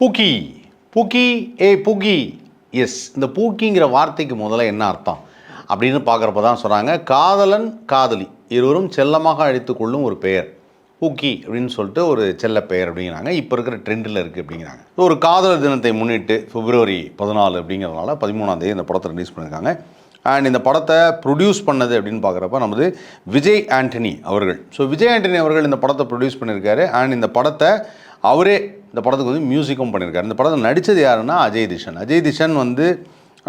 பூக்கி பூக்கி பூக்கி S இந்த பூக்கிங்கிற வார்த்தைக்கு முதல்ல என்ன அர்த்தம் அப்படின்னு பார்க்குறப்ப தான் சொல்கிறாங்க, காதலன் காதலி இருவரும் செல்லமாக அழைத்து கொள்ளும் ஒரு பெயர் பூக்கி அப்படின்னு சொல்லிட்டு ஒரு செல்ல பெயர் அப்படிங்கிறாங்க. இப்போ இருக்கிற ட்ரெண்டில் இருக்குது அப்படிங்கிறாங்க. ஒரு காதலர் தினத்தை முன்னிட்டு February 14 அப்படிங்கிறதுனால 13ஆம் தேதி இந்த படத்தை ரிலீஸ் பண்ணியிருக்காங்க. அண்ட் இந்த படத்தை ப்ரொடியூஸ் பண்ணது அப்படின்னு பார்க்குறப்ப நமது விஜய் ஆண்டனி அவர்கள். ஸோ விஜய் ஆண்டனி அவர்கள் இந்த படத்தை ப்ரொடியூஸ் பண்ணியிருக்காரு. அண்ட் இந்த படத்தை அவரே இந்த படத்துக்கு வந்து மியூசிக்கும் பண்ணியிருக்காரு. இந்த படத்தை நடித்தது யாருன்னா அஜய் திஷன். அஜய் திஷன் வந்து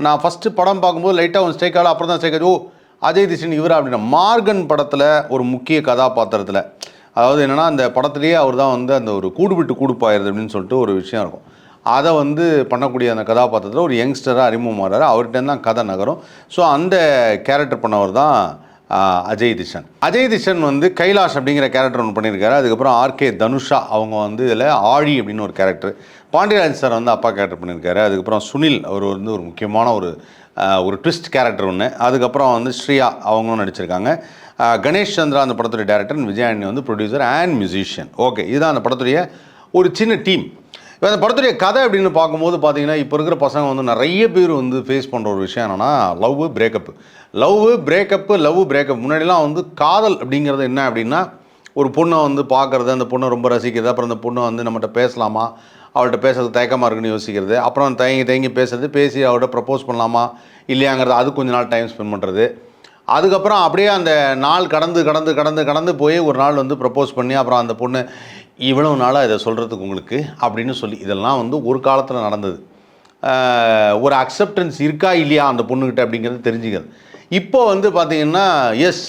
நான் ஃபஸ்ட்டு படம் பார்க்கும்போது லைட்டாக வந்து ஸ்ட்ரைக் ஆகல, அப்புறம் தான் ஸ்ட்ரைக் ஆச்சு, ஓ அஜய் திஷன் இவரா அப்படின்னா. மார்கன் படத்தில் ஒரு முக்கிய கதாபாத்திரத்தில், அதாவது என்னென்னா அந்த படத்துலேயே அவர் தான் வந்து அந்த ஒரு கூடு விட்டு கூடுப்பாயிருது அப்படின்னு சொல்லிட்டு ஒரு விஷயம் இருக்கும். அதை வந்து பண்ணக்கூடிய அந்த கதாபாத்திரத்தில் ஒரு யங்ஸ்டராக அறிமுகமாகிறாரு. அவர்கிட்ட தான் கதை நகரும். ஸோ அந்த கேரக்டர் பண்ணவர் தான் அஜய் திஷன். அஜய் திஷன் வந்து கைலாஷ் அப்படிங்கிற கேரக்டர் ஒன்று பண்ணியிருக்காரு. அதுக்கப்புறம் ஆர்கே தனுஷா அவங்க வந்து இதில் ஆழி அப்படின்னு ஒரு கேரக்டர், பாண்டியராஜன் சார் வந்து அப்பா கேரக்டர் பண்ணியிருக்காரு. அதுக்கப்புறம் சுனில் அவர் வந்து ஒரு முக்கியமான ஒரு ட்விஸ்ட் கேரக்டர் ஒன்று. அதுக்கப்புறம் வந்து ஸ்ரீயா அவங்களும் நடிச்சிருக்காங்க. கணேஷ் சந்திரா அந்த படத்துடைய டேரக்டர், விஜயானி வந்து ப்ரொடியூசர் அண்ட் மியூசிஷியன். ஓகே, இதுதான் அந்த படத்துடைய ஒரு சின்ன டீம். இப்போ அந்த படத்துடைய கதை அப்படின்னு பார்க்கும்போது பார்த்தீங்கன்னா, இப்போ இருக்கிற பசங்க வந்து நிறைய பேர் வந்து ஃபேஸ் பண்ணுற ஒரு விஷயம் என்னென்னா லவ் பிரேக்கப். முன்னாடிலாம் வந்து காதல் அப்படிங்கிறது என்ன அப்படின்னா, ஒரு பொண்ணை வந்து பார்க்குறது, அந்த பொண்ணை ரொம்ப ரசிக்கிறது, அப்புறம் அந்த பொண்ணை வந்து நம்மகிட்ட பேசலாமா, அவள்கிட்ட பேசுறது தயக்கமாக இருக்குன்னு யோசிக்கிறது, அப்புறம் தயங்கி பேசுறது, பேசி அவள்கிட்ட ப்ரப்போஸ் பண்ணலாமா இல்லையாங்கிறது, அது கொஞ்ச நாள் டைம் ஸ்பெண்ட் பண்ணுறது. அதுக்கப்புறம் அப்படியே அந்த நாள் கடந்து போய் ஒரு நாள் வந்து ப்ரப்போஸ் பண்ணி, அப்புறம் அந்த பொண்ணு இவ்வளவு நாளாக இதை சொல்கிறதுக்கு உங்களுக்கு அப்படின்னு சொல்லி, இதெல்லாம் வந்து ஒரு காலத்தில் நடந்தது. ஒரு அக்செப்டன்ஸ் இருக்கா இல்லையா அந்த பொண்ணுக்கிட்ட அப்படிங்கிறது தெரிஞ்சுக்கிறது. இப்போ வந்து பார்த்திங்கன்னா as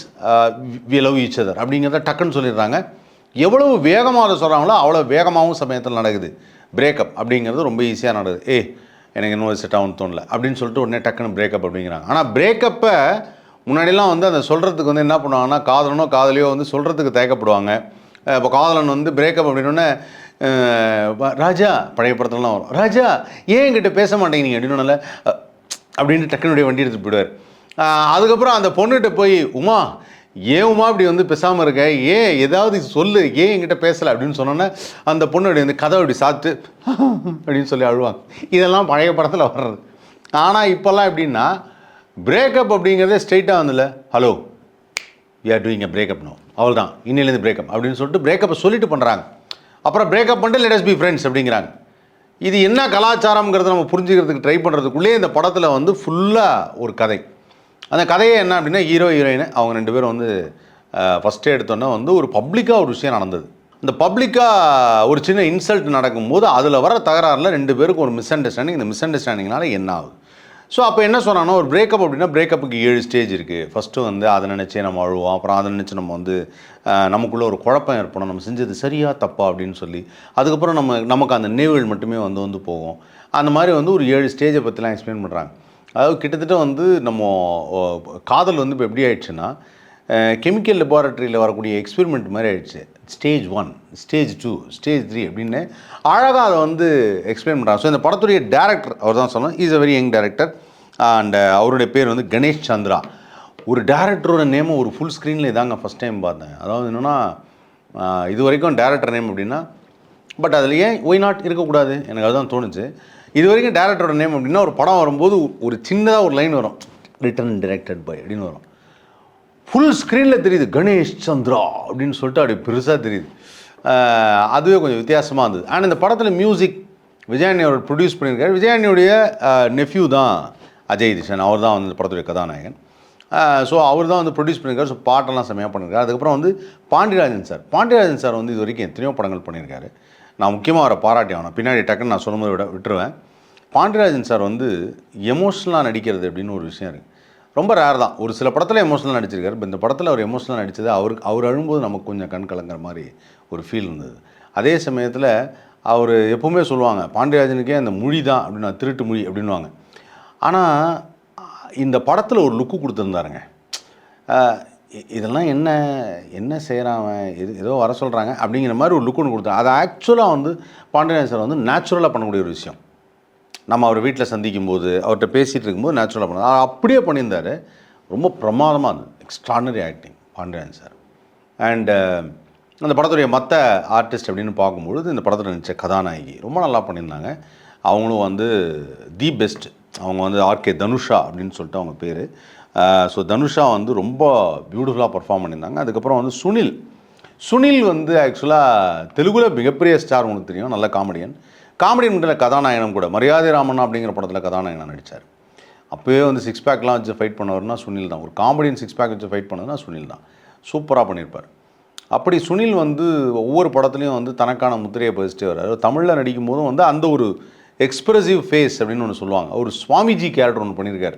we love each other அப்படிங்கிறத டக்குன்னு சொல்லிடுறாங்க. எவ்வளவு வேகமாக அதை சொல்கிறாங்களோ அவ்வளோ வேகமாகவும் சமயத்தில் நடக்குது. பிரேக்கப் அப்படிங்கிறது ரொம்ப ஈஸியாக நடக்குது. எனக்கு இன்னும் செட் ஆகும்னு தோணல அப்படின்னு சொல்லிட்டு உடனே டக்குன்னு பிரேக்கப் அப்படிங்கிறாங்க. ஆனால் பிரேக்கப்பை முன்னாடிலாம் வந்து அதை சொல்கிறதுக்கு வந்து என்ன பண்ணுவாங்கன்னா, காதலனோ காதலியோ வந்து சொல்கிறதுக்கு தயக்கப்படுவாங்க. இப்போ காதலன் வந்து பிரேக்கப் அப்படின்னோடனே, ராஜா பழைய படத்துலலாம் வரும், ராஜா ஏன் என்கிட்ட பேச மாட்டேங்கிறீங்க அப்படின்னோடனே அப்படின்னு டக்குனுடைய வண்டி எடுத்துகிட்டு போயிடுவார். அதுக்கப்புறம் அந்த பொண்ணுகிட்ட போய், உமா உமா இப்படி வந்து பேசாமல் இருக்க, ஏதாவது சொல்லு, என்கிட்ட பேசலை அப்படின்னு சொன்னோன்னே அந்த பொண்ணு அப்படி வந்து கதை அப்படி சாப்பிட்டு அப்படின்னு சொல்லி அழுவாங்க. இதெல்லாம் பழைய படத்தில் வர்றது. ஆனால் இப்போல்லாம் எப்படின்னா, பிரேக்கப் அப்படிங்கிறதே ஸ்ட்ரெயிட்டாக வந்துல, hello we are doing a breakup no, அவள் தான் இன்னிலேருந்து பிரேக்கப் அப்படின்னு சொல்லிட்டு பிரேக்கப்பை சொல்லிட்டு பண்ணுறாங்க. அப்புறம் பிரேக்கப் பண்ணிட்டு லெட் அஸ் பி ஃப்ரெண்ட்ஸ் அப்படிங்கிறாங்க. இது என்ன கலாச்சாரங்கிறத நம்ம புரிஞ்சுக்கிறதுக்கு ட்ரை பண்ணுறதுக்குள்ளே இந்த படத்தில் வந்து ஃபுல்லாக ஒரு கதை. அந்த கதையே என்ன அப்படின்னா, ஹீரோ ஹீரோயின் அவங்க ரெண்டு பேரும் வந்து ஃபஸ்ட்டே எடுத்தோன்னா வந்து ஒரு பப்ளிக்காக ஒரு விஷயம் நடந்தது. அந்த பப்ளிக்காக ஒரு சின்ன இன்சல்ட் நடக்கும்போது அதில் வர தகராறில் ரெண்டு பேருக்கும் ஒரு மிஸ் அண்டர்ஸ்டாண்டிங். இந்த மிஸ் அண்டர்ஸ்டாண்டிங்னால என்ன ஆகுது? ஸோ அப்போ என்ன சொன்னாங்கன்னா, ஒரு பிரேக்கப் அப்படின்னா பிரேக்கப்புக்கு 7 ஸ்டேஜ் இருக்குது. ஃபஸ்ட்டு வந்து அதை நினச்சே நம்ம அழுவோம், அப்புறம் அதை நினச்சி நம்ம வந்து நமக்குள்ளே ஒரு குழப்பம் ஏற்படும், நம்ம செஞ்சது சரியா தப்பா அப்படின்னு சொல்லி. அதுக்கப்புறம் நமக்கு அந்த நினைவுகள் மட்டுமே வந்து போகும். அந்த மாதிரி வந்து ஒரு 7 ஸ்டேஜை பற்றிலாம் எக்ஸ்பிளைன் பண்ணுறாங்க. அதாவது கிட்டத்தட்ட வந்து நம்ம காதல் வந்து இப்போ எப்படி ஆயிடுச்சுன்னா, கெமிக்கல் லெபார்ட்டரியில் வரக்கூடிய எக்ஸ்பெரிமெண்ட் மாதிரி ஆயிடுச்சு. ஸ்டேஜ் 1, ஸ்டேஜ் 2, ஸ்டேஜ் 3 அப்படின்னு அழகாக அதை வந்து எக்ஸ்பிளைன் பண்ணுறாங்க. ஸோ இந்த படத்துடைய டேரக்டர் அவர் தான் சொன்னோம், is a very young director. And அவருடைய பேர் வந்து கணேஷ் சந்திரா. ஒரு டேரக்டரோட நேமை ஒரு ஃபுல் ஸ்க்ரீனில் இதாங்க ஃபஸ்ட் டைம் பார்த்தேன். அதாவது என்னென்னா, இது வரைக்கும் டேரக்டர் நேம் அப்படின்னா, பட் அதில் ஏன் ஒய் நாட் இருக்கக்கூடாது, எனக்கு அதுதான் தோணுச்சு. இது வரைக்கும் டேரக்டரோட நேம் அப்படின்னா, ஒரு படம் வரும்போது ஒரு சின்னதாக ஒரு லைன் வரும், ரிட்டன் டைரக்டட் பை அப்படின்னு வரும். ஃபுல் ஸ்க்ரீனில் தெரியுது கணேஷ் சந்திரா அப்படின்னு சொல்லிட்டு அப்படி பெருசாக தெரியுது. அதுவே கொஞ்சம் வித்தியாசமாக இருந்தது. ஆனால் இந்த படத்தில் மியூசிக் விஜயானி அவர் ப்ரொடியூஸ் பண்ணியிருக்காரு. விஜயானியுடைய நெஃப்யூ தான் அஜய் திஷன். அவர் தான் வந்து இந்த படத்துடைய கதாநாயகன். ஸோ அவர் தான் வந்து ப்ரொடியூஸ் பண்ணியிருக்காரு. ஸோ பாட்டெல்லாம் செம்மையாக பண்ணியிருக்காரு. அதுக்கப்புறம் வந்து பாண்டியராஜன் சார் வந்து இது வரைக்கும் எத்தனையோ படங்கள் பண்ணியிருக்காரு. நான் முக்கியமாக அவரை பாராட்டி ஆகணும். பின்னாடி டக்குன்னு நான் சொல்லும்போது விட்டுருவேன். பாண்டியராஜன் சார் வந்து எமோஷ்னலாக நடிக்கிறது அப்படின்னு ஒரு விஷயம் இருக்குது. ரொம்ப ரேர் தான். ஒரு சில படத்தில் எமோஷனலாக நடிச்சிருக்காரு. இப்போ இந்த படத்தில் அவர் எமோஷனலாக நடித்தது அவர் அழும்போது நமக்கு கொஞ்சம் கண் கலங்குற மாதிரி ஒரு ஃபீல் இருந்தது. அதே சமயத்தில் அவர் எப்போவுமே சொல்லுவாங்க, பாண்டியராஜனுக்கே அந்த மொழி தான் அப்படின்னு, திருட்டு மொழி அப்படின்வாங்க. ஆனால் இந்த படத்தில் ஒரு லுக்கு கொடுத்துருந்தாருங்க. இதெல்லாம் என்ன செய்கிறான், ஏதோ வர சொல்கிறாங்க அப்படிங்கிற மாதிரி ஒரு லுக்கு ஒன்று கொடுத்தாங்க. அது ஆக்சுவலாக வந்து பாண்டியராஜன் சார் வந்து நேச்சுரலாக பண்ணக்கூடிய ஒரு விஷயம். நம்ம அவர் வீட்டில் சந்திக்கும் போது, அவர்கிட்ட பேசிகிட்டு இருக்கும்போது நேச்சுரலாக பண்ணார். அப்படியே பண்ணியிருந்தார். ரொம்ப பிரமாதமாக இருந்தது. Extraordinary acting Pandiarajan sir. And அந்த படத்துடைய மற்ற ஆர்டிஸ்ட் அப்படின்னு பார்க்கும்பொழுது இந்த படத்தில் நடித்த கதாநாயகி ரொம்ப நல்லா பண்ணியிருந்தாங்க. அவங்களும் வந்து தி பெஸ்ட். அவங்க வந்து ஆர்கே தனுஷா அப்படின்னு சொல்லிட்டு அவங்க பேர். ஸோ தனுஷா வந்து ரொம்ப பியூட்டிஃபுல்லாக பர்ஃபார்ம் பண்ணியிருந்தாங்க. அதுக்கப்புறம் வந்து சுனில் வந்து ஆக்சுவலாக தெலுங்கில் மிகப்பெரிய ஸ்டார், உங்களுக்கு தெரியும், நல்ல காமெடியன் மட்டும் கதாநாயகனும் கூட. மரியாதை ராமண்ணா அப்படிங்கிற படத்தில் கதாநாயகனாக நடித்தார். அப்போயே வந்து சிக்ஸ் பேக்லாம் வச்சு ஃபைட் பண்ணவர்னா சுனில் தான். ஒரு காமெடியன் சிக்ஸ் பேக் வச்சு ஃபைட் பண்ணதுன்னா சுனில் தான். சூப்பராக பண்ணியிருப்பார். அப்படி சுனில் வந்து ஒவ்வொரு படத்துலையும் வந்து தனக்கான முத்திரையை பதிச்சுட்டே வர்றாரு. தமிழில் நடிக்கும் போதும் வந்து அந்த ஒரு எக்ஸ்பிரசிவ் ஃபேஸ் அப்படின்னு ஒன்று சொல்லுவாங்க. ஒரு சுவாமிஜி கேரக்டர் ஒன்று பண்ணியிருக்கார்.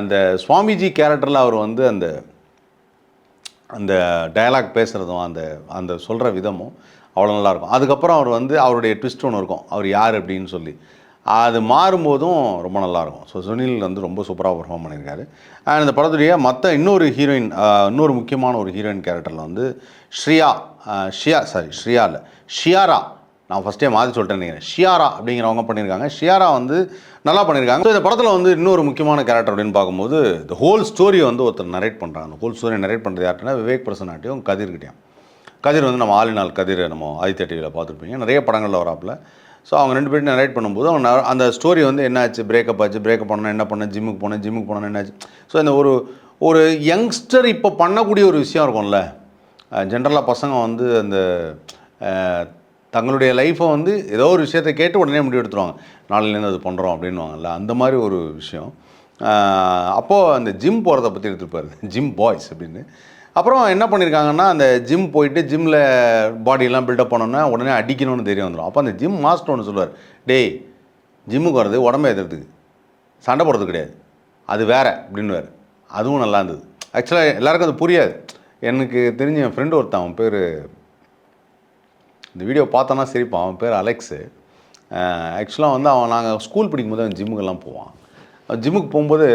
அந்த சுவாமிஜி கேரக்டரில் அவர் வந்து அந்த அந்த டயலாக் பேசுகிறதும் அந்த சொல்கிற விதமும் அவ்வளோ நல்லாயிருக்கும். அதுக்கப்புறம் அவர் வந்து அவருடைய ட்விஸ்ட் ஒன்று இருக்கும், அவர் யார் அப்படின்னு சொல்லி. அது மாறும்போதும் ரொம்ப நல்லாயிருக்கும். ஸோ சுனில் வந்து ரொம்ப சூப்பராக பர்ஃபார்ம் பண்ணியிருக்காரு. அண்ட் இந்த படத்துடைய மற்ற இன்னொரு முக்கியமான ஒரு ஹீரோயின் கேரக்டரில் வந்து ஷியாரா, நான் ஃபஸ்ட்டே மாற்றி சொல்லிட்டேன் நினைக்கிறேன், ஷியாரா அப்படிங்கிறவங்க பண்ணியிருக்காங்க. ஷியாரா வந்து நல்லா பண்ணியிருக்காங்க. ஸோ இந்த படத்தில் வந்து இன்னொரு முக்கியமான கேரக்டர் அப்படின்னு பார்க்கும்போது இந்த ஹோல் ஸ்டோரியை வந்து ஒருத்தர் நரேட் பண்ணுறாங்க. அந்த ஹோல் ஸ்டோரியை நரேட் பண்ணுறது யார்ட்டுனா விவேக் பிரசன்னாட்டையும் கதிர் வந்து நம்ம ஆலினால் கதிர் நம்ம ஆதித்யா டிவியில் பார்த்துருப்பீங்க, நிறைய படங்களில் வராப்பில். ஸோ அவங்க 2 பேரும் நரேட் பண்ணும்போது அவங்க அந்த ஸ்டோரி வந்து என்ன ஆச்சு, பிரேக்கப் பண்ணால் என்ன பண்ணேன், ஜிம்முக்கு போனேன் என்னாச்சு. ஸோ இந்த ஒரு யங்ஸ்டர் இப்போ பண்ணக்கூடிய ஒரு விஷயம் இருக்கும்ல, ஜென்ரலாக பசங்க வந்து அந்த தங்களுடைய லைஃப்பை வந்து ஏதோ ஒரு விஷயத்தை கேட்டு உடனே முடிவு எடுத்துருவாங்க, நாளையிலேருந்து அது பண்ணுறோம் அப்படின்வாங்கல்ல, அந்த மாதிரி ஒரு விஷயம். அப்போது அந்த ஜிம் போகிறத பற்றி எடுத்துருப்பார், ஜிம் பாய்ஸ் அப்படின்னு. அப்புறம் என்ன பண்ணியிருக்காங்கன்னா, அந்த ஜிம் போயிட்டு ஜிம்மில் பாடியெல்லாம் பில்டப் பண்ணோன்னா உடனே அடிக்கணும்னு தெரிய வந்துடும். அப்போ அந்த ஜிம் மாஸ்டர் ஒன்று சொல்லுவார், டேய் ஜிம்முக்கு வர்றது உடம்பை எதிர்த்துக்கு, சண்டை போடுறது கிடையாது, அது வேறு அப்படின்னுவார். அதுவும் நல்லா இருந்தது. ஆக்சுவலாக எல்லாருக்கும் அது புரியாது. எனக்கு தெரிஞ்ச என் ஃப்ரெண்டு ஒருத்தன், அவன் பேர், இந்த வீடியோ பார்த்தோன்னா சரிப்பான், அவன் பேர் அலெக்ஸு. ஆக்சுவலாக வந்து நாங்கள் ஸ்கூல் படிக்கும்போது அவன் ஜிம்முக்கெல்லாம் போவான். ஜிம்முக்கு போகும்போது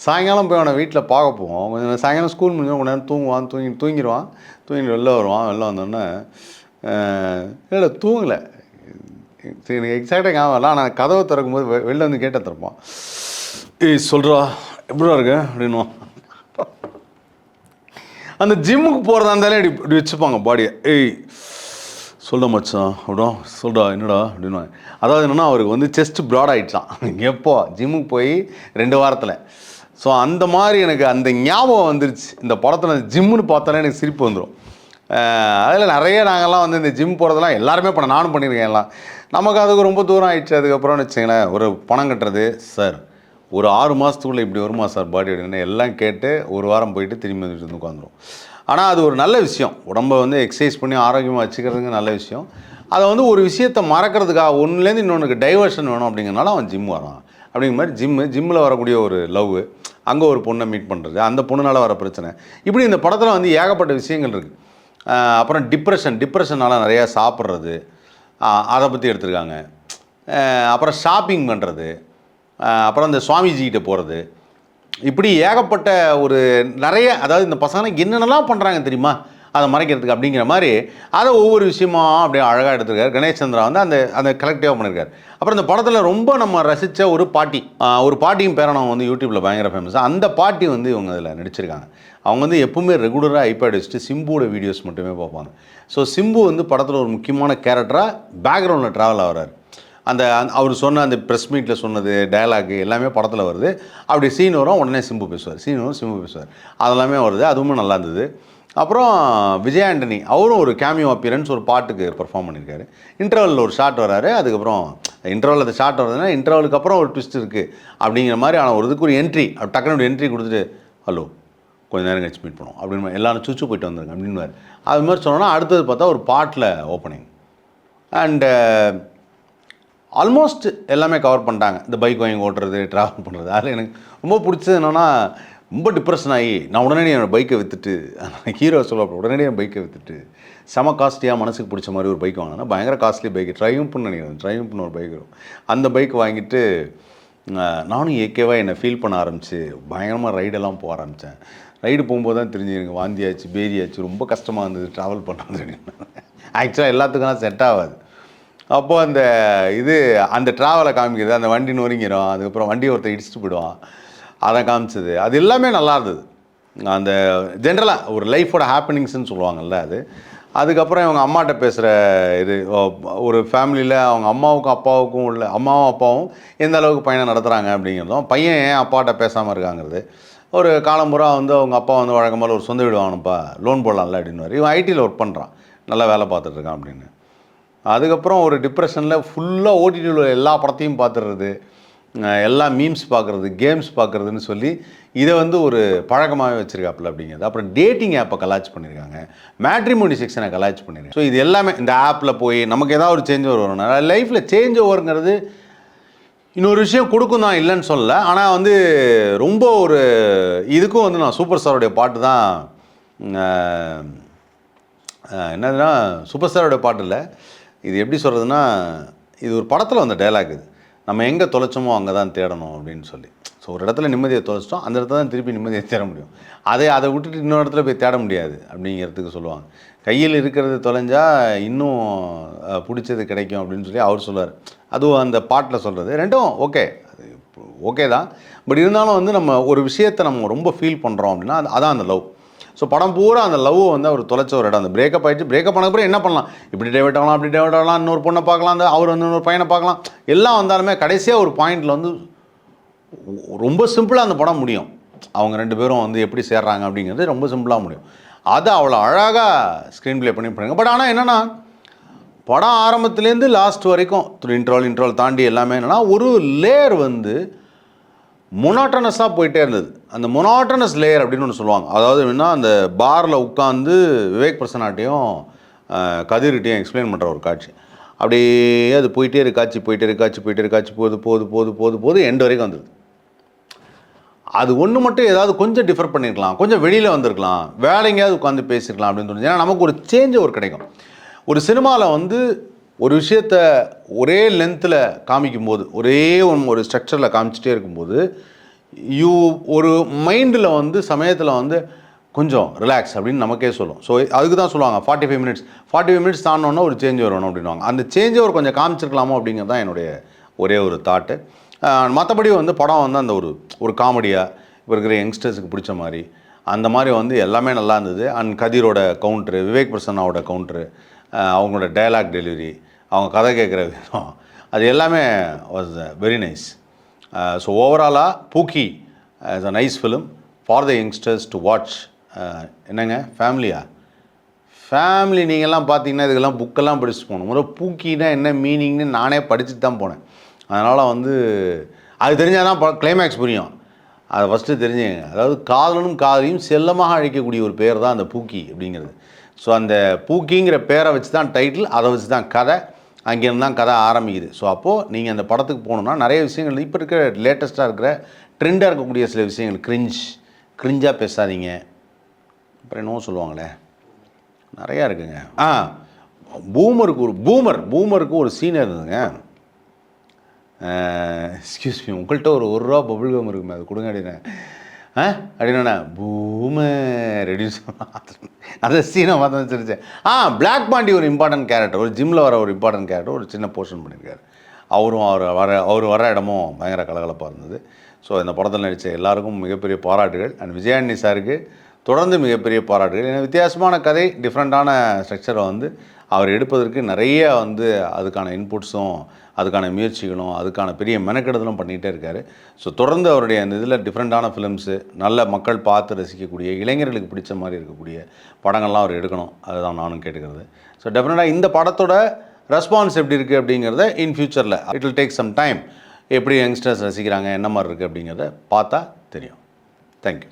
சாயங்காலம் போய் அவனை வீட்டில் பார்க்க போவோம். கொஞ்சம் சாயங்காலம் ஸ்கூல் முடிஞ்சோம் கொஞ்ச நேரம் தூங்கிடுவான். வெளில வந்தோடனே இல்லை தூங்கலை, சரி எனக்கு எக்ஸாக்டாக ஞாபகம், நான் கதவை திறக்கும்போது வெளில வந்து கேட்ட திறப்பான், ஏய் சொல்கிறா எப்படிடா இருக்கு அப்படின்வான். அந்த ஜிம்முக்கு போகிறதா இருந்தாலே இப்படி வச்சுப்பாங்க பாடியை, ஏய் சொல்ல மச்சான் அப்படின் சொல்கிறா என்னடா அப்படின்வாங்க. அதாவது என்னென்னா அவருக்கு வந்து செஸ்ட் ப்ராட் ஆகிடுச்சான் எப்போ ஜிம்முக்கு போய் 2 வாரத்தில். ஸோ அந்த மாதிரி எனக்கு அந்த ஞாபகம் வந்துருச்சு. இந்த படத்தில் ஜிம்முன்னு பார்த்தாலே எனக்கு சிரிப்பு வந்துடும். அதில் நிறைய நாங்கள்லாம் வந்து இந்த ஜிம் போகிறதெல்லாம் எல்லாருமே நானும் பண்ணியிருக்கேன் எல்லாம். நமக்கு அதுக்கு ரொம்ப தூரம் ஆகிடுச்சு. அதுக்கப்புறம்னு வச்சுங்களேன், ஒரு பணம் கட்டுறது, சார் ஒரு 6 மாதத்துக்குள்ளே இப்படி வருமா சார் பாடி அப்படின்னு எல்லாம் கேட்டு 1 வாரம் போயிட்டு திரும்பி வந்துட்டு உட்காந்துரும். ஆனால் அது ஒரு நல்ல விஷயம், உடம்பை வந்து எக்ஸசைஸ் பண்ணி ஆரோக்கியமாக வச்சுக்கிறதுங்க நல்ல விஷயம். அதை வந்து ஒரு விஷயத்தை மறக்கிறதுக்காக ஒன்றுலேருந்து இன்னொன்றுக்கு டைவர்ஷன் வேணும் அப்படிங்கிறனால அவன் ஜிம் வரான். அப்படிங்கிற மாதிரி ஜிம்மில் வரக்கூடிய ஒரு லவ், அங்கே ஒரு பொண்ணை மீட் பண்ணுறது, அந்த பொண்ணுனால் வர பிரச்சனை, இப்படி இந்த படத்தில் வந்து ஏகப்பட்ட விஷயங்கள் இருக்குது. அப்புறம் டிப்ரெஷனால் நிறையா சாப்பிட்றது, அதை பற்றி எடுத்திருக்காங்க. அப்புறம் ஷாப்பிங் பண்ணுறது, அப்புறம் இந்த சுவாமிஜிக்கிட்ட போகிறது, இப்படி ஏகப்பட்ட ஒரு நிறைய, அதாவது இந்த பசங்க என்னென்னலாம் பண்ணுறாங்க தெரியுமா அதை மறைக்கிறதுக்கு அப்படிங்கிற மாதிரி அதை ஒவ்வொரு விஷயமா அப்படியே அழகாக எடுத்திருக்காரு. கணேஷ் சந்திரா வந்து அந்த கலெக்டிவாக பண்ணியிருக்காரு. அப்புறம் இந்த படத்தில் ரொம்ப நம்ம ரசித்த ஒரு பாட்டியும் பேரனவங்க வந்து யூடியூப்பில் பயங்கர ஃபேமஸ். அந்த பாட்டி வந்து இவங்க அதில் நடிச்சிருக்காங்க. அவங்க வந்து எப்பவுமே ரெகுலராக ஐபேட் வச்சுட்டு சிம்புவோட வீடியோஸ் மட்டுமே பார்ப்பாங்க. ஸோ சிம்பு வந்து படத்தில் ஒரு முக்கியமான கேரக்டராக பேக்ரவுண்டில் ட்ராவல் ஆகிறார். அவர் சொன்ன அந்த ப்ரெஸ் மீட்டில் சொன்னது டயலாக் எல்லாமே படத்தில் வருது. அப்படி சீன் வரும், உடனே சிம்பு பேசுவார், அதெல்லாமே வருது. அதுவுமே நல்லா இருந்தது. அப்புறம் விஜய் ஆண்டனி அவரும் ஒரு கேமியோ அப்பியரன்ஸ் ஒரு பாட்டுக்கு பெர்ஃபார்ம் பண்ணியிருக்காரு. இன்டர்வலில் ஒரு ஷாட் வராரு. அதுக்கப்புறம் இன்டர்வலில் அந்த ஷாட் வருதுன்னா இன்டர்வலுக்கு அப்புறம் ஒரு ட்விஸ்ட் இருக்குது அப்படிங்கிற மாதிரி. ஆனால் ஒரு இதுக்கு ஒரு என்ட்ரி, டக்குனு என்ட்ரி கொடுத்துட்டு ஹலோ கொஞ்சம் நேரம் கழிச்சு மீட் பண்ணுவோம் அப்படின்னு எல்லாரும் சுச்சு போயிட்டு வந்துருங்க அப்படின்னு. அது மாதிரி சொன்னோன்னா அடுத்தது பார்த்தா ஒரு பாட்டில் ஓப்பனிங் அண்டு ஆல்மோஸ்ட் எல்லாமே கவர் பண்ணிட்டாங்க. இந்த பைக் வாங்கி ஓட்டுறது, ட்ராவல் பண்ணுறது. அதில் எனக்கு ரொம்ப பிடிச்சது என்னென்னா, ரொம்ப டிப்ரெஷன் ஆகி நான் உடனடியாக என்னோடய பைக்கை விற்றுட்டு, ஹீரோ சொல்ல உடனடியாக பைக்கை விற்றுட்டு செம காஸ்ட்லியாக மனசுக்கு பிடிச்ச மாதிரி ஒரு பைக் வாங்கினா, பயங்கர காஸ்ட்லி பைக்கு, ட்ரையம்ப்னு நினைக்கிறேன், ட்ரையம்ப்னு ஒரு பைக் வரும். அந்த பைக் வாங்கிட்டு நானும் ஏகேவாக என்னை ஃபீல் பண்ண ஆரம்பித்து பயங்கரமாக ரைடெல்லாம் போக ஆரம்பித்தேன். ரைடு போகும்போது தான் தெரிஞ்சு எனக்கு வாந்தியாச்சு, பேரியாச்சு, ரொம்ப கஷ்டமாக இருந்தது ட்ராவல் பண்ணுறது. ஆக்சுவலாக எல்லாத்துக்கும் செட் ஆகாது. அப்போது அந்த ட்ராவலை காமிக்கிறது, அந்த வண்டி நொறுங்கிடும், அதுக்கப்புறம் வண்டியை ஒருத்தர் இடிச்சுட்டு போயிடுவான், அதை காமிச்சது, அது எல்லாமே நல்லா இருந்தது. அந்த ஜென்ரலாக ஒரு லைஃபோட ஹாப்பனிங்ஸ்ன்னு சொல்லுவாங்கள்ல அது. அதுக்கப்புறம் இவங்க அம்மாட்ட பேசுகிற இது ஒரு ஃபேமிலியில் அவங்க அம்மாவுக்கும் அப்பாவுக்கும் உள்ள அம்மாவும் அப்பாவும் எந்த அளவுக்கு பையனை நடத்துகிறாங்க அப்படிங்கிறதும், பையன் ஏன் அப்பாட்ட பேசாமல் இருக்காங்கிறது. ஒரு காலம்புறா வந்து அவங்க அப்பா வந்து வழக்கம் போல் ஒரு சொந்த வீடு வாங்கணும்ப்பா, லோன் போடலாம்ல அப்படின்னுவார். இவன் ஐடியில் ஒர்க் பண்ணுறான், நல்லா வேலை பார்த்துட்ருக்கான் அப்படின்னு. அதுக்கப்புறம் ஒரு டிப்ரெஷனில் ஃபுல்லாக ஓடிடியில் எல்லா படத்தையும் பார்த்துடுறது, எல்லா மீம்ஸ் பார்க்குறது, கேம்ஸ் பார்க்குறதுன்னு சொல்லி இதை வந்து ஒரு பழக்கமாகவே வச்சுருக்காப்புல அப்படிங்கிறது. அப்புறம் டேட்டிங் ஆப்பை கலாச் பண்ணியிருக்காங்க, மேட்ரிமோனி செக்ஷனை கலாச் பண்ணியிருக்காங்க. ஸோ இது எல்லாமே இந்த ஆப்பில் போய் நமக்கு ஏதாவது ஒரு சேஞ்ச் ஓவர் வரணும். லைஃப்பில் சேஞ்ச் ஓவருங்கிறது இன்னொரு விஷயம் கொடுக்கும் தான், இல்லைன்னு சொல்லலை. ஆனால் வந்து ரொம்ப ஒரு இதுக்கும் வந்து நான் சூப்பர் ஸ்டாரோடைய பாட்டு தான், என்னதுன்னா சூப்பர் ஸ்டாரோடைய பாட்டு இல்லை, இது எப்படி சொல்கிறதுனா, இது ஒரு படத்தில் வந்த டைலாக். இது நம்ம எங்கே தொலைச்சோமோ அங்கே தான் தேடணும் அப்படின்னு சொல்லி. ஸோ ஒரு இடத்துல நிம்மதியை தொலைச்சிட்டோம், அந்த இடத்துல தான் திருப்பி நிம்மதியை தேட முடியும். அதை விட்டுட்டு இன்னொரு இடத்துல போய் தேட முடியாது அப்படிங்கிறதுக்கு சொல்லுவாங்க. கையில் இருக்கிறது தொலைஞ்சால் இன்னும் பிடிச்சது கிடைக்கும் அப்படின்னு சொல்லி அவர் சொல்லுவார். அதுவும் அந்த பாட்டில் சொல்கிறது ரெண்டும் ஓகே, அது ஓகே தான். பட் இருந்தாலும் வந்து நம்ம ஒரு விஷயத்தை நம்ம ரொம்ப ஃபீல் பண்ணுறோம் அப்படின்னா அதான் அந்த லவ். ஸோ படம் பூரா அந்த லவ் வந்து அவர் தொலைச்ச ஒரு இடம். அந்த பிரேக்கப் ஆகிடுச்சு, பிரேக்கப் பண்ண அப்புறம் என்ன பண்ணலாம், இப்படி டைவர்ட் ஆகலாம், அப்படி டைவர்ட் ஆகலாம், இன்னொரு பொண்ணை பார்க்கலாம், அந்த அவர் வந்து இன்னொரு பையனை பார்க்கலாம், எல்லாம் வந்தாலுமே கடைசியாக ஒரு பாயிண்டில் வந்து ரொம்ப சிம்பிளாக அந்த படம் முடியும். அவங்க ரெண்டு பேரும் வந்து எப்படி சேர்றாங்க அப்படிங்கிறது ரொம்ப சிம்பிளாக முடியும். அதை அவ்வளோ அழகாக ஸ்க்ரீன் ப்ளே பண்ணி. பட் ஆனால் என்னென்னா படம் ஆரம்பத்துலேருந்து லாஸ்ட் வரைக்கும் இன்ட்ரோல் தாண்டி எல்லாமே என்னென்னா ஒரு லேயர் வந்து மொனாட்டனஸாக போயிட்டே இருந்தது. அந்த மொனாட்டனஸ் லேயர் அப்படின்னு ஒன்று சொல்லுவாங்க. அதாவது என்னன்னா அந்த பாரில் உட்காந்து விவேக் பிரசன்னாட்டையும் கதிர்கிட்டையும் எக்ஸ்பிளைன் பண்ணுற ஒரு காட்சி. அப்படியே அது போயிட்டே இருக்காச்சு போது எண்டு வரைக்கும் வந்துடுது. அது ஒன்று மட்டும் ஏதாவது கொஞ்சம் டிஃபர் பண்ணியிருக்கலாம், கொஞ்சம் வெளியில் வந்திருக்கலாம், வேற எங்கேயாவது உட்காந்து பேசியிருக்கலாம் அப்படின்னு தோணுது. ஏன்னா நமக்கு ஒரு சேஞ்ச் ஒரு கிடைக்கும். ஒரு சினிமாவில் வந்து ஒரு விஷயத்த ஒரே லென்த்தில் காமிக்கும்போது, ஒரே ஒரு ஸ்ட்ரக்சரில் காமிச்சிட்டே இருக்கும்போது ஒரு மைண்டில் வந்து சமயத்தில் வந்து கொஞ்சம் ரிலாக்ஸ் அப்படின்னு நமக்கே சொல்லும். ஸோ அதுக்கு தான் சொல்லுவாங்க 45 மினிட்ஸ் தாண்டோன்னா ஒரு சேஞ்ச் வரணும் அப்படின்வாங்க. அந்த சேஞ்ச் ஒரு கொஞ்சம் காமிச்சிருக்கலாமோ அப்படிங்கிறது தான் என்னுடைய ஒரே ஒரு தாட்டு. மற்றபடி வந்து படம் வந்து அந்த ஒரு காமெடியாக இப்போ இருக்கிற யங்ஸ்டர்ஸுக்கு பிடிச்ச மாதிரி அந்த மாதிரி வந்து எல்லாமே நல்லா இருந்தது. அண்ட் கதிரோட கவுண்ட்ரு, விவேக் பிரசன்னாவோட கவுண்ட்ரு, அவங்களோட டைலாக் டெலிவரி, அவங்க கதை கேட்குற விதம், அது எல்லாமே வாஸ் வெரி நைஸ். ஸோ ஓவராலாக Pookie is a nice film for the youngsters to watch. என்னங்க ஃபேமிலி நீங்கள்லாம் பார்த்தீங்கன்னா இதுக்கெல்லாம் புக்கெல்லாம் படிச்சுட்டு போகணும். முதல்ல பூக்கினா என்ன மீனிங்னு நானே படிச்சுட்டு தான் போனேன். அதனால் வந்து அது தெரிஞ்சால் தான் கிளைமேக்ஸ் புரியும். அதை ஃபஸ்ட்டு தெரிஞ்சுங்க. அதாவது காதலனும் காதலியும் செல்லமாக அழைக்கக்கூடிய ஒரு பேர் தான் அந்த பூக்கி அப்படிங்கிறது. ஸோ அந்த பூக்கிங்கிற பேரை வச்சு தான் டைட்டில், அதை வச்சு தான் கதை, அங்கேருந்து தான் கதை ஆரம்பிக்குது. ஸோ அப்போது நீங்கள் அந்த படத்துக்கு போகணுன்னா நிறைய விஷயங்கள் இப்போ இருக்கிற லேட்டஸ்ட்டாக இருக்கிற ட்ரெண்டாக இருக்கக்கூடிய சில விஷயங்கள் கிரிஞ்சாக பேசாதீங்க, அப்புறம் என்னவோ சொல்லுவாங்களே நிறையா இருக்குங்க. பூமருக்கு ஒரு சீன் இருந்ததுங்க. எக்ஸ்கியூஸ் மீ, உங்கள்கிட்ட ஒரு ரூபா பபுள் கம் இருக்குமே, அது கொடுங்க அப்படின்னா பூமர் அப்படின்னு சொன்னால் அந்த சீனை பார்த்து வச்சுருச்சேன். பிளாக் பாண்டி ஒரு இம்பார்ட்டன்ட் கேரக்டர், ஒரு ஜிம்மில் வர ஒரு இம்பார்ட்டன்ட் கேரக்டர், ஒரு சின்ன போர்ஷன் பண்ணியிருக்காரு. அவர் வர இடமும் பயங்கர கலகலப்பாக இருந்தது. ஸோ இந்த படத்தில் நடித்த எல்லாருக்கும் மிகப்பெரிய பாராட்டுகள். அண்ட் விஜயாண்டி சாருக்கு தொடர்ந்து மிகப்பெரிய பாராட்டுகள். ஏன்னா வித்தியாசமான கதை, டிஃப்ரெண்ட்டான ஸ்ட்ரக்சரை வந்து அவர் எடுப்பதற்கு நிறைய வந்து அதுக்கான இன்புட்ஸும் அதுக்கான முயற்சிகளும் அதுக்கான பெரிய மெனக்கெடுதலும் பண்ணிகிட்டே இருக்கார். ஸோ தொடர்ந்து அவருடைய அந்த இதில் டிஃப்ரெண்ட்டான ஃபிலிம்ஸு, நல்ல மக்கள் பார்த்து ரசிக்கக்கூடிய, இளைஞர்களுக்கு பிடிச்ச மாதிரி இருக்கக்கூடிய படங்கள்லாம் அவர் எடுக்கணும். அதுதான் நானும் கேட்டுக்கிறது. ஸோ டெஃபினட்டாக இந்த படத்தோட ரெஸ்பான்ஸ் எப்படி இருக்குது அப்படிங்கிறத இன் ஃபியூச்சரில் it will take some time, எப்படி யங்ஸ்டர்ஸ் ரசிக்கிறாங்க, என்ன மாதிரி இருக்குது அப்படிங்கிறத பார்த்தா தெரியும். தேங்க்யூ.